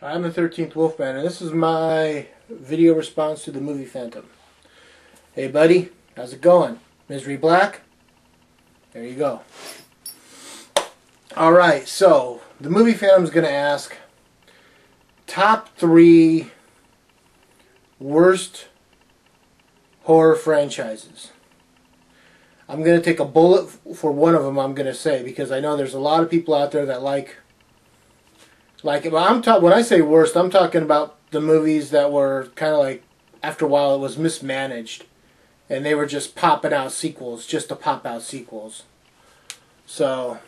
I'm the 13th Wolfman, and this is my video response to the movie Phantom. Hey buddy, how's it going? Misery Black? There you go. Alright, so the movie Phantom's going to ask top 3 worst horror franchises. I'm going to take a bullet for one of them, I'm going to say, because I know there's a lot of people out there that like it. But when I say worst, I'm talking about the movies that were kind of like, after a while, it was mismanaged. And they were just popping out sequels, just to pop out sequels. So,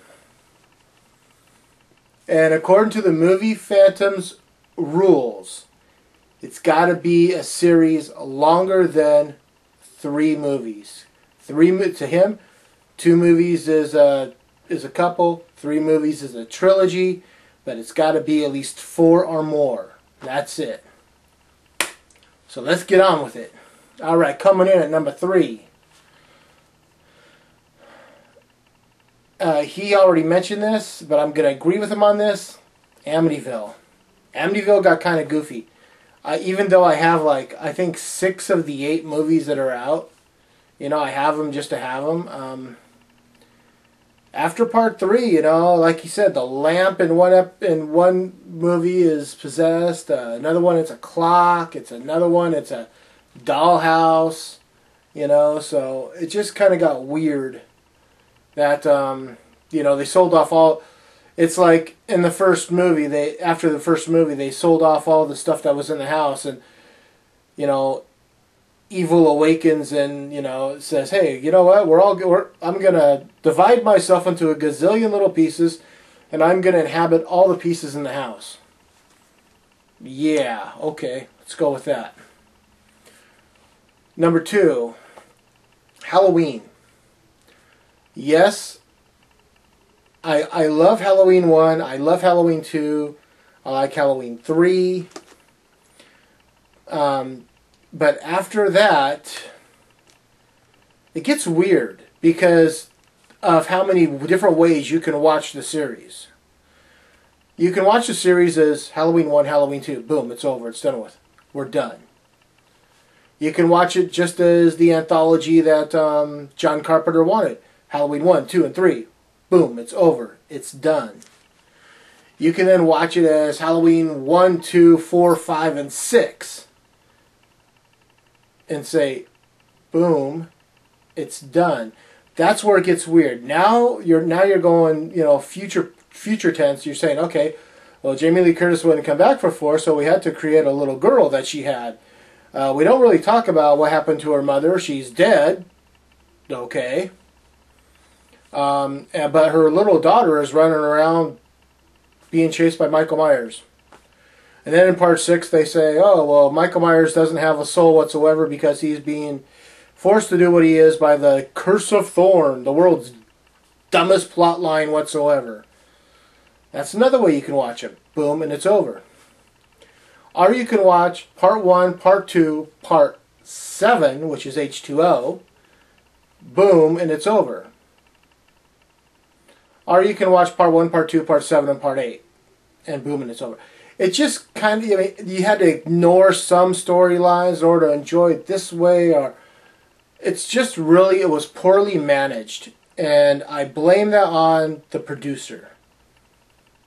and according to the movie Phantom's rules, it's got to be a series longer than 3 movies. To him, 2 movies is a couple, 3 movies is a trilogy, but it's got to be at least 4 or more. That's it. So let's get on with it. Alright, coming in at number 3. He already mentioned this, but I'm going to agree with him on this. Amityville. Amityville got kind of goofy. Even though I have, like, I think 6 of the 8 movies that are out. You know, I have them just to have them. After part 3, you know, like you said, the lamp in one movie is possessed. Another one, it's a clock. It's another one, it's a dollhouse. You know, so it just kind of got weird. That you know, they sold off all. It's like in the first movie, after the first movie, they sold off all the stuff that was in the house, and you know, evil awakens, and you know, it says, hey, you know what, I'm gonna divide myself into a gazillion little pieces, and I'm gonna inhabit all the pieces in the house. Yeah, okay, let's go with that. Number 2, Halloween. Yes, I love Halloween 1, I love Halloween 2, I like Halloween 3. But after that, it gets weird because of how many different ways you can watch the series. You can watch the series as Halloween 1, Halloween 2. Boom, it's over. It's done with. We're done. You can watch it just as the anthology that John Carpenter wanted. Halloween 1, 2, and 3. Boom, it's over. It's done. You can then watch it as Halloween 1, 2, 4, 5, and 6. And say, boom, it's done. That's where it gets weird. Now you're going, you know, future tense. You're saying, okay, well, Jamie Lee Curtis wouldn't come back for 4, so we had to create a little girl that she had. We don't really talk about what happened to her mother. She's dead. Okay. But her little daughter is running around being chased by Michael Myers. And then in part 6 they say, oh, well, Michael Myers doesn't have a soul whatsoever because he's being forced to do what he is by the Curse of Thorn, the world's dumbest plot line whatsoever. That's another way you can watch it. Boom, and it's over. Or you can watch part 1, part 2, part 7, which is H2O. Boom, and it's over. Or you can watch part 1, part 2, part 7, and part 8. And boom, and it's over. It just kind of, I mean, you had to ignore some storylines in order to enjoy it this way, or it's just really, it was poorly managed, and I blame that on the producer.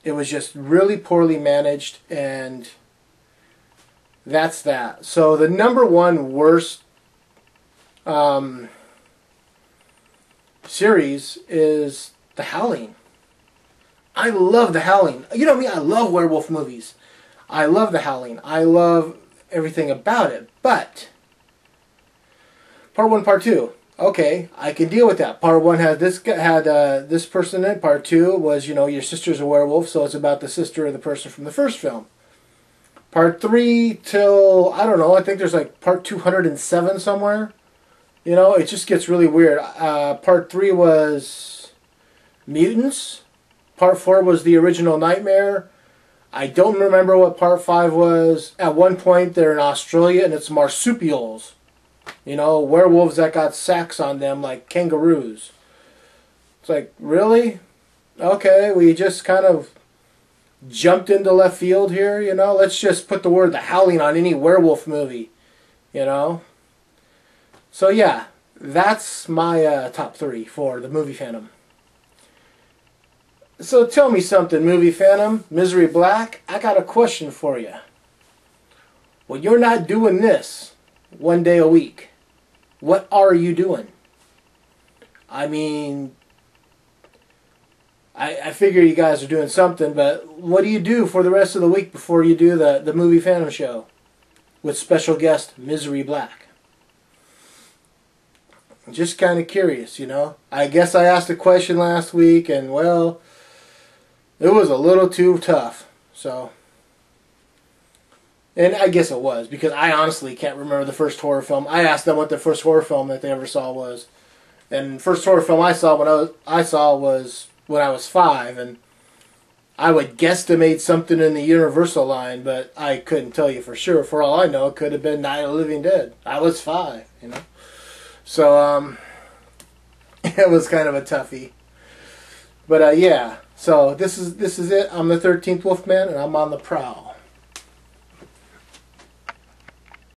It was just really poorly managed, and that's that. So the number 1 worst series is The Howling. I love The Howling. You know me, I love werewolf movies. I love The Howling. I love everything about it. But part 1, part 2. Okay, I can deal with that. Part 1 had this person in it. Part 2 was, you know, your sister's a werewolf, so it's about the sister of the person from the first film. Part 3 till, I don't know, I think there's like part 207 somewhere. You know, it just gets really weird. Part 3 was mutants. Part 4 was the original Nightmare. I don't remember what part 5 was. At one point, they're in Australia, and it's marsupials. You know, werewolves that got sacks on them like kangaroos. It's like, really? Okay, we just kind of jumped into left field here, you know. Let's just put the word The Howling on any werewolf movie, you know. So yeah, that's my top 3 for the movie Phantom. So tell me something, movie Phantom, Misery Black, I got a question for you. Well, you're not doing this one day a week. What are you doing? I mean, I figure you guys are doing something, but what do you do for the rest of the week before you do the movie Phantom show with special guest Misery Black? I'm just kind of curious, you know. I guess I asked a question last week, and well, it was a little too tough. So, and I guess it was, because I honestly can't remember the first horror film. I asked them what the first horror film that they ever saw was, and the first horror film I saw was when I was 5, and I would guesstimate something in the Universal line, but I couldn't tell you for sure. For all I know, it could have been Night of the Living Dead. I was 5, you know. So, it was kind of a toughie. But, yeah. So, this is it. I'm the 13th Wolfman, and I'm on the prowl.